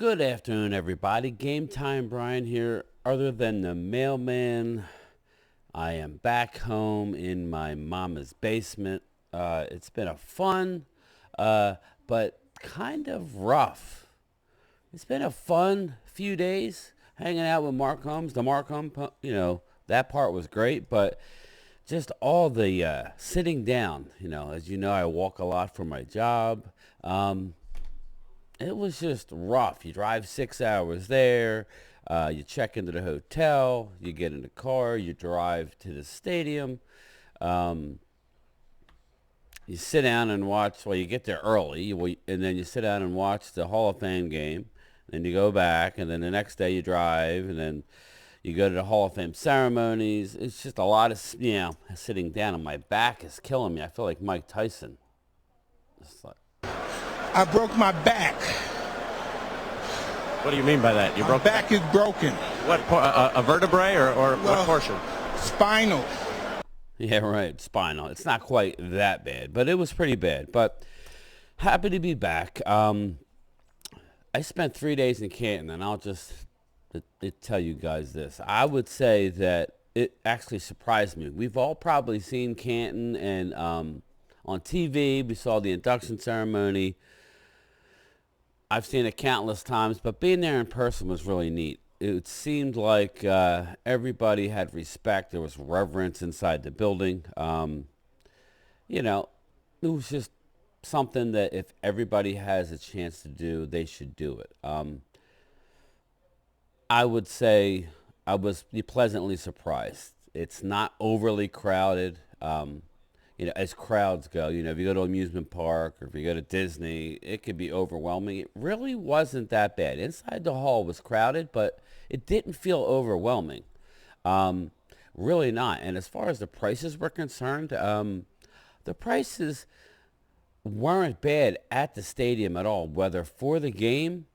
Good afternoon, everybody. Game time, Brian here. Other than the mailman, I am back home in my mama's basement. It's been a fun, but kind of rough. It's been a fun few days hanging out with Mark Holmes. The Mark Holmes, that part was great, but just all the sitting down. As you know, I walk a lot for my job. Um, it was just rough. You drive 6 hours there. You check into the hotel. You get in the car. You drive to the stadium. Um, you sit down and watch. Well, you get there early, and then you sit down and watch the Hall of Fame game. Then you go back, and then the next day you drive, and then you go to the Hall of Fame ceremonies. It's just a lot of sitting down, and my back is killing me. I feel like Mike Tyson. It's like, I broke my back. What do you mean by that? You My broke back is broken. what? A vertebrae or Well, what portion? Spinal. yeah, right, spinal. It's not quite that bad, but it was pretty bad. But happy to be back. I spent 3 days in Canton, and I'll just tell you guys this. I would say that it actually surprised me. We've all probably seen Canton, and on TV, we saw the induction ceremony. I've seen it countless times, but being there in person was really neat. It seemed like everybody had respect. There was reverence inside the building. It was just something that if everybody has a chance to do, they should do it. I would say I was pleasantly surprised. It's not overly crowded. As crowds go, if you go to an amusement park or if you go to Disney, it could be overwhelming. It really wasn't that bad. Inside the hall was crowded, but it didn't feel overwhelming. Um, Really not. And as far as the prices were concerned, the prices weren't bad at the stadium at all, whether for the game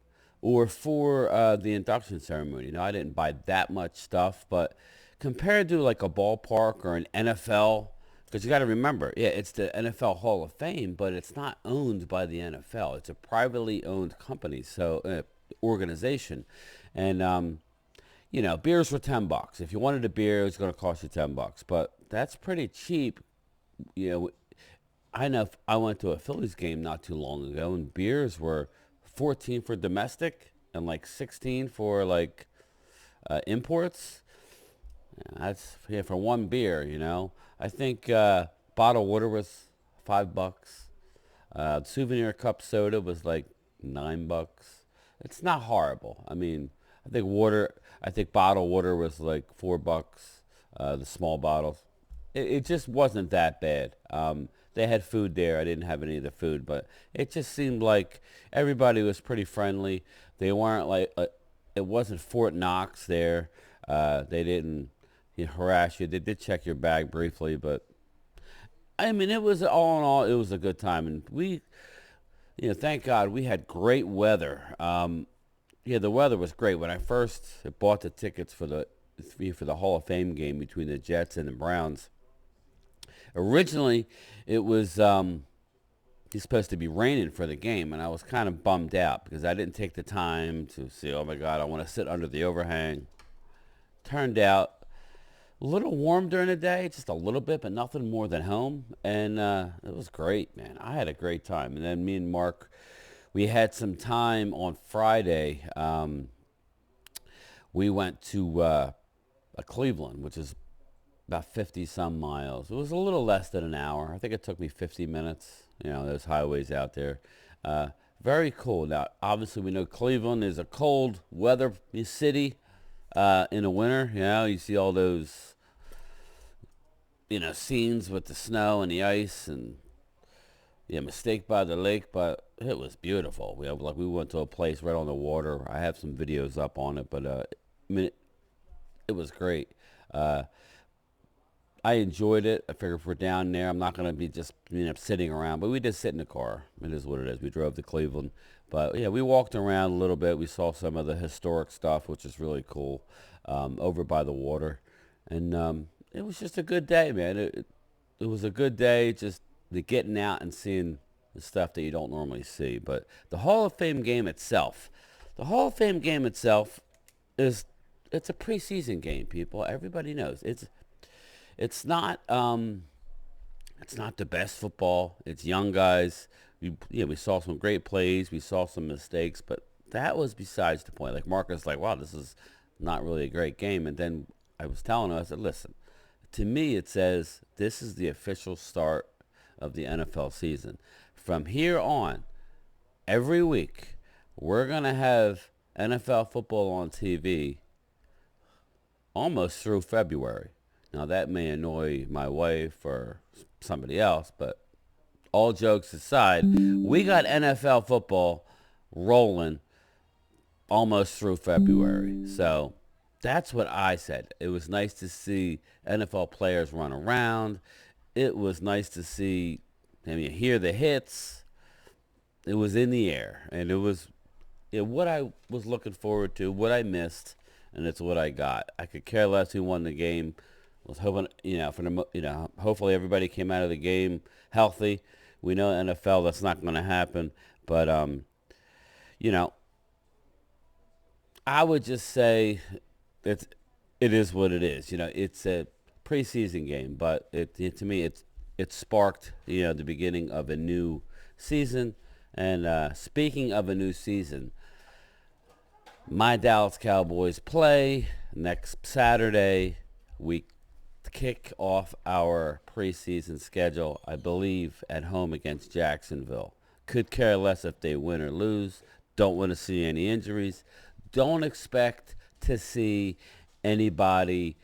or for the induction ceremony. I didn't buy that much stuff, but compared to like a ballpark or an NFL, because you got to remember, yeah, it's the NFL Hall of Fame, but it's not owned by the NFL. It's a privately owned company, so organization, and beers were $10. If you wanted a beer, it was going to cost you $10, but that's pretty cheap. You know, I know I went to a Phillies game not too long ago, and beers were 14 for domestic and like 16 for like imports. That's for one beer. I think bottled water was $5. Souvenir cup soda was like $9. It's not horrible. I mean, I think bottled water was like $4. The small bottles. It just wasn't that bad. They had food there. I didn't have any of the food, but it just seemed like everybody was pretty friendly. They weren't like it wasn't Fort Knox there. They didn't harass you. They did check your bag briefly, but I mean, it was all in all, it was a good time, and thank God we had great weather. The weather was great when I first bought the tickets for the Hall of Fame game between the Jets and the Browns. Originally, it was supposed to be raining for the game, and I was kind of bummed out because I didn't take the time to see. Oh my God, I want to sit under the overhang. Turned out a little warm during the day, just a little bit, but nothing more than home. And it was great, man. I had a great time. And then me and Mark, we had some time on Friday. We went to Cleveland, which is about 50 some miles. It was a little less than an hour. I think it took me 50 minutes. Those highways out there. Very cool. Now, obviously, we know Cleveland is a cold weather city in the winter. You see all those, scenes with the snow and the ice and Mistake by the Lake, but it was beautiful. We went to a place right on the water. I have some videos up on it, but it was great. I enjoyed it. I figured if we're down there, I'm not going to be just sitting around, but we just sit in the car. It is what it is. We drove to Cleveland, but yeah, we walked around a little bit. We saw some of the historic stuff, which is really cool, over by the water, and it was just a good day, man. It was a good day, just the getting out and seeing the stuff that you don't normally see. But the Hall of Fame game itself, The Hall of Fame game itself is it's a preseason game, people. Everybody knows it's not it's not the best football. It's young guys. We saw some great plays. We saw some mistakes, but that was besides the point. Like Marcus, like, wow, this is not really a great game. And then I was telling him, I said, listen, to me, it says this is the official start of the NFL season. From here on, every week, we're gonna have NFL football on TV almost through February. Now that may annoy my wife or somebody else, but all jokes aside, we got NFL football rolling almost through February. So that's what I said. It was nice to see NFL players run around. It was nice to see, hear the hits. It was in the air, and it was what I was looking forward to, what I missed, and it's what I got. I could care less who won the game. I was hoping, hopefully everybody came out of the game healthy. We know NFL that's not going to happen, but I would just say it is what it is. It's a preseason game, but to me it sparked the beginning of a new season. And speaking of a new season, my Dallas Cowboys play next Saturday. We kick off our preseason schedule, I believe, at home against Jacksonville. Could care less if they win or lose. Don't want to see any injuries. Don't expect to see anybody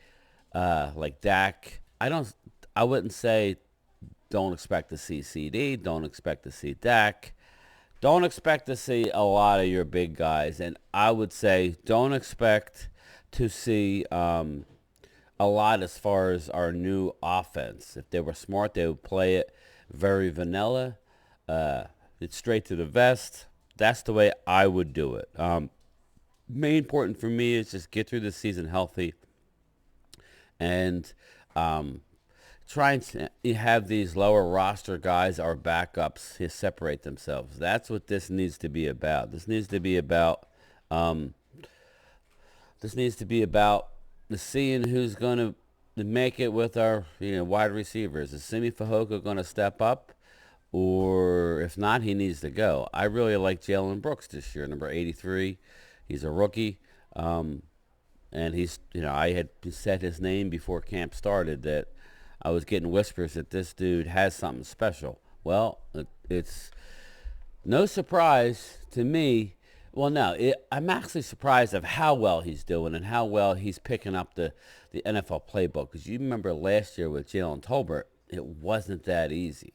like Dak. I wouldn't say don't expect to see CD. Don't expect to see Dak. Don't expect to see a lot of your big guys. And I would say don't expect to see a lot as far as our new offense. If they were smart, they would play it very vanilla. It's straight to the vest. That's the way I would do it. Main important for me is just get through the season healthy and try and have these lower roster guys, our backups, separate themselves. That's what this needs to be about. This needs to be about the seeing who's going to make it with our wide receivers. Is Simi Fehoko going to step up? Or if not, he needs to go. I really like Jalen Brooks this year, number 83. He's a rookie. And he's, I had said his name before camp started that I was getting whispers that this dude has something special. Well, it's no surprise to me. Well, no, I'm actually surprised of how well he's doing and how well he's picking up the NFL playbook. Because you remember last year with Jalen Tolbert, it wasn't that easy.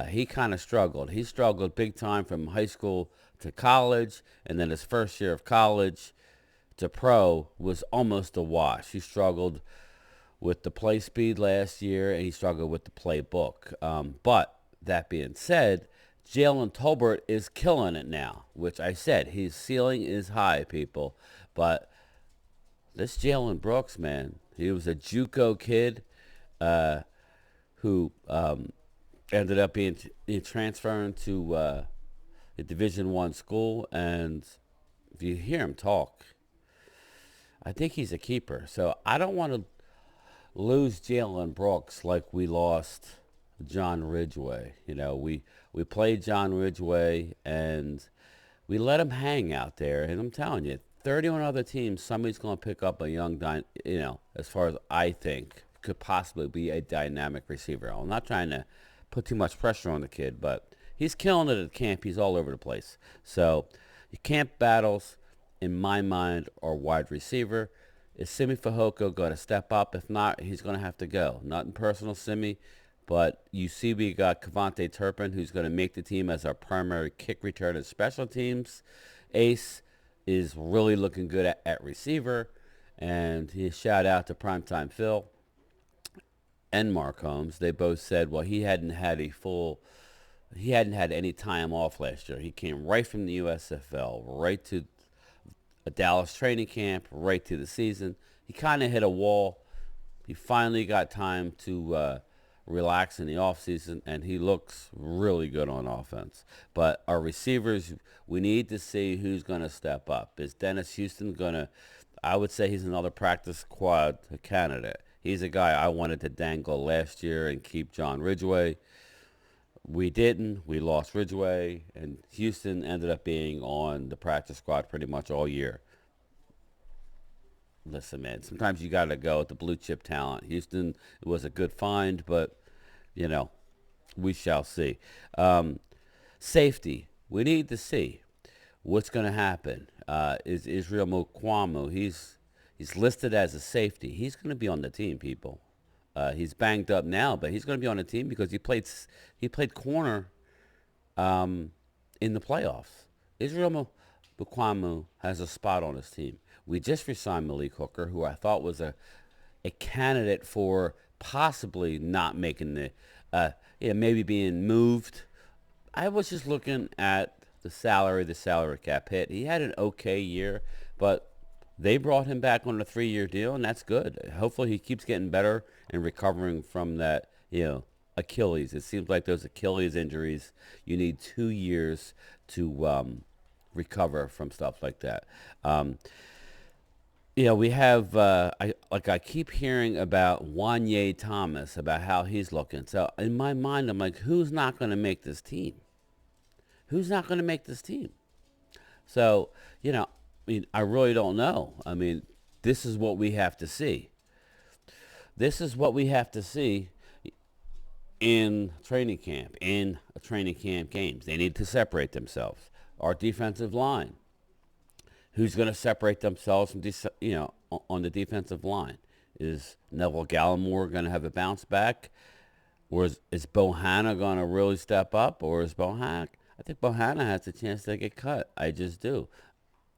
He kind of struggled. He struggled big time from high school to college, and then his first year of college to pro was almost a wash. He struggled with the play speed last year, and he struggled with the playbook. But that being said, Jalen Tolbert is killing it now, which I said, his ceiling is high, people. But this Jalen Brooks, man, he was a JUCO kid who ended up being transferring to a Division I school. And if you hear him talk, I think he's a keeper. So I don't want to lose Jalen Brooks like we lost John Ridgeway. We played John Ridgeway and we let him hang out there. And I'm telling you, 31 other teams, somebody's going to pick up a young, as far as I think, could possibly be a dynamic receiver. I'm not trying to put too much pressure on the kid, but he's killing it at camp. He's all over the place. So your camp battles, in my mind, are wide receiver. Is Simi Fehoko going to step up? If not, he's going to have to go. Nothing personal, Simi, but you see we got Kevontae Turpin, who's going to make the team as our primary kick return and special teams. Ace is really looking good at receiver, and he shout out to Primetime Phil and Mark Holmes. They both said, well, he hadn't had any time off last year. He came right from the USFL, right to a Dallas training camp, right to the season. He kind of hit a wall. He finally got time to relax in the offseason, and he looks really good on offense. But our receivers, we need to see who's going to step up. Is Dennis Houston going to? I would say he's another practice squad candidate. He's a guy I wanted to dangle last year and keep John Ridgeway. We didn't. We lost Ridgeway, and Houston ended up being on the practice squad pretty much all year. Listen, man, sometimes you got to go with the blue chip talent. Houston was a good find, but, we shall see. Safety. We need to see what's going to happen. Is Israel Mukwamu? He's listed as a safety. He's going to be on the team, people. He's banged up now, but he's going to be on the team because he played corner in the playoffs. Israel Mukwamu has a spot on his team. We just re-signed Malik Hooker, who I thought was a candidate for possibly not making the, maybe being moved. I was just looking at the salary cap hit. He had an okay year, but they brought him back on a 3-year deal, and that's good. Hopefully he keeps getting better and recovering from that, Achilles. It seems like those Achilles injuries, you need 2 years to recover from stuff like that. We have, I keep hearing about Wanye Thomas, about how he's looking. So in my mind, I'm like, who's not going to make this team? Who's not going to make this team? So, I really don't know. This is what we have to see. This is what we have to see in training camp games. They need to separate themselves. Our defensive line. Who's going to separate themselves from on the defensive line? Is Neville Gallimore going to have a bounce back? Or is Bohanna going to really step up? Or is Bohanna? I think Bohanna has a chance to get cut. I just do.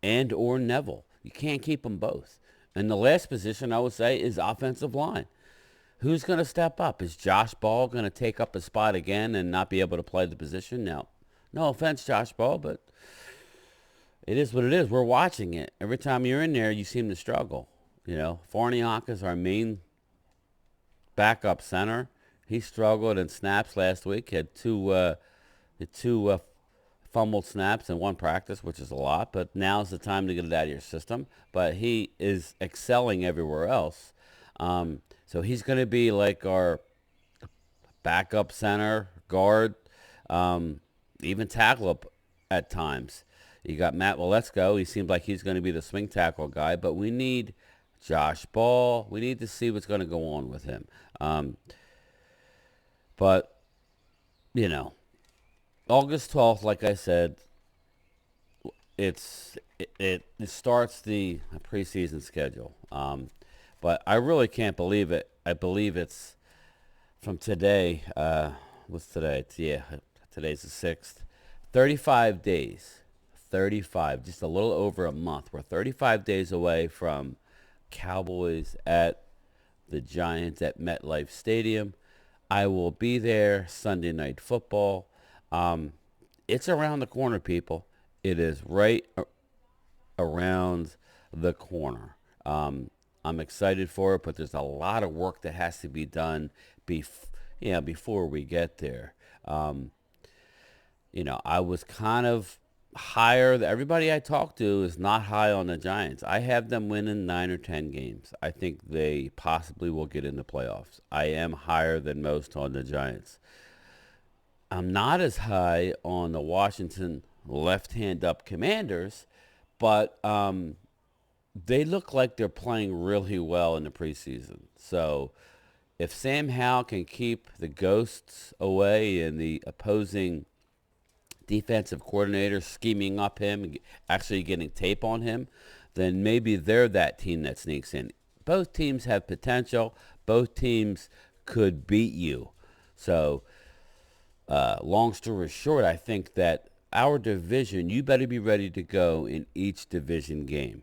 And or Neville. You can't keep them both. And the last position I would say is offensive line. Who's going to step up? Is Josh Ball going to take up a spot again and not be able to play the position? No offense, Josh Ball, but it is what it is. We're watching it. Every time you're in there, you seem to struggle. Farniok is our main backup center. He struggled in snaps last week. He had two fumbled snaps in one practice, which is a lot. But now's the time to get it out of your system. But he is excelling everywhere else. So he's going to be like our backup center, guard, even tackle up at times. You got Matt Waletzko. He seems like he's going to be the swing tackle guy, but we need Josh Ball. We need to see what's going to go on with him. But, August 12th, like I said, it starts the preseason schedule. But I really can't believe it. I believe it's from today. What's today? Today's the 6th. 35 days. 35, just a little over a month. We're 35 days away from Cowboys at the Giants at MetLife Stadium. I will be there Sunday Night Football. It's around the corner, people. It is right around the corner. I'm excited for it, but there's a lot of work that has to be done before we get there. I was kind of higher. Everybody I talk to is not high on the Giants. I have them winning 9 or 10 games. I think they possibly will get in the playoffs. I am higher than most on the Giants. I'm not as high on the Washington left-hand up Commanders, but they look like they're playing really well in the preseason. So if Sam Howell can keep the ghosts away and the opposing defensive coordinator scheming up him, actually getting tape on him, then maybe they're that team that sneaks in. Both teams have potential. Both teams could beat you. So, long story short, I think that our division, you better be ready to go in each division game.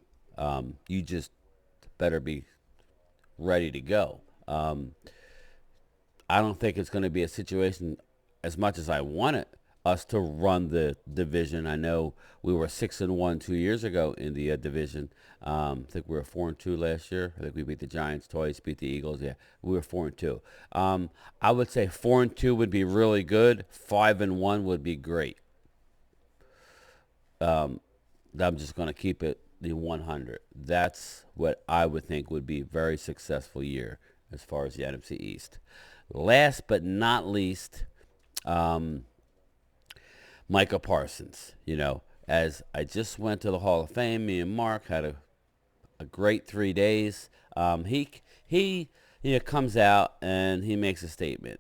You just better be ready to go. I don't think it's going to be a situation as much as I want it. us to run the division. I know we were 6-1 2 years ago in the division. I think we were 4-2 last year. I think we beat the Giants twice, beat the Eagles. Yeah, we were 4-2. I would say 4-2 would be really good. 5-1 would be great. I'm just going to keep it the 100. That's what I would think would be a very successful year as far as the NFC East. Last but not least, Micah Parsons. As I just went to the Hall of Fame, me and Mark had a great 3 days. He comes out and he makes a statement.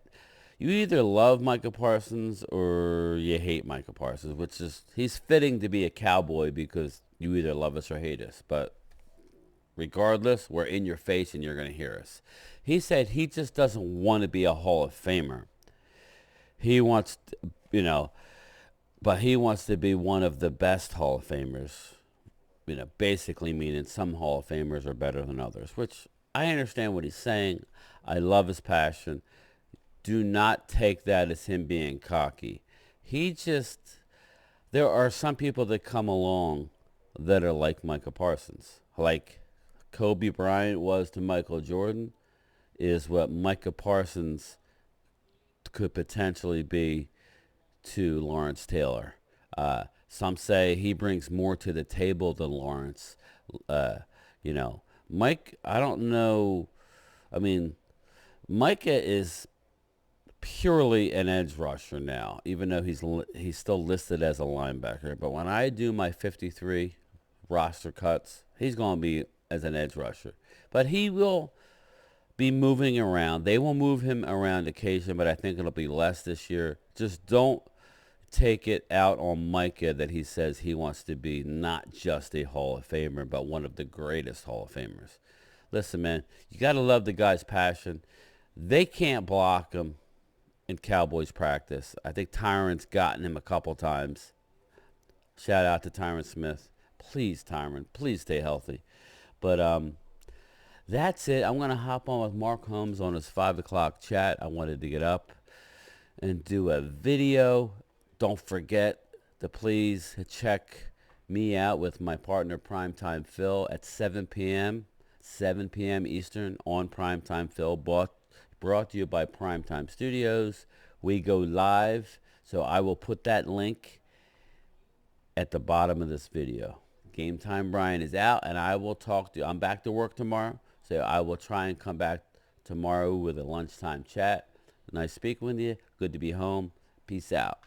You either love Micah Parsons or you hate Micah Parsons, which is he's fitting to be a Cowboy because you either love us or hate us. But regardless, we're in your face and you're going to hear us. He said he just doesn't want to be a Hall of Famer. He wants, but he wants to be one of the best Hall of Famers. Basically meaning some Hall of Famers are better than others, which I understand what he's saying. I love his passion. Do not take that as him being cocky. There are some people that come along that are like Micah Parsons. Like Kobe Bryant was to Michael Jordan is what Micah Parsons could potentially be to Lawrence Taylor. Some say he brings more to the table than Lawrence. Mike, I don't know. I mean, Micah is purely an edge rusher now, even though he's still listed as a linebacker. But when I do my 53 roster cuts, he's going to be as an edge rusher. But he will be moving around. They will move him around occasionally, but I think it'll be less this year. Just don't take it out on Micah that he says he wants to be not just a Hall of Famer, but one of the greatest Hall of Famers. Listen, man, you got to love the guy's passion. They can't block him in Cowboys practice. I think Tyron's gotten him a couple times. Shout out to Tyron Smith. Please, Tyron, please stay healthy. But that's it. I'm going to hop on with Mark Holmes on his 5 o'clock chat. I wanted to get up and do a video. Don't forget to please check me out with my partner Primetime Phil at 7 p.m. Eastern on Primetime Phil, brought to you by Primetime Studios. We go live, so I will put that link at the bottom of this video. Game Time Brian is out, and I will talk to you. I'm back to work tomorrow, so I will try and come back tomorrow with a lunchtime chat. Nice speaking with you. Good to be home. Peace out.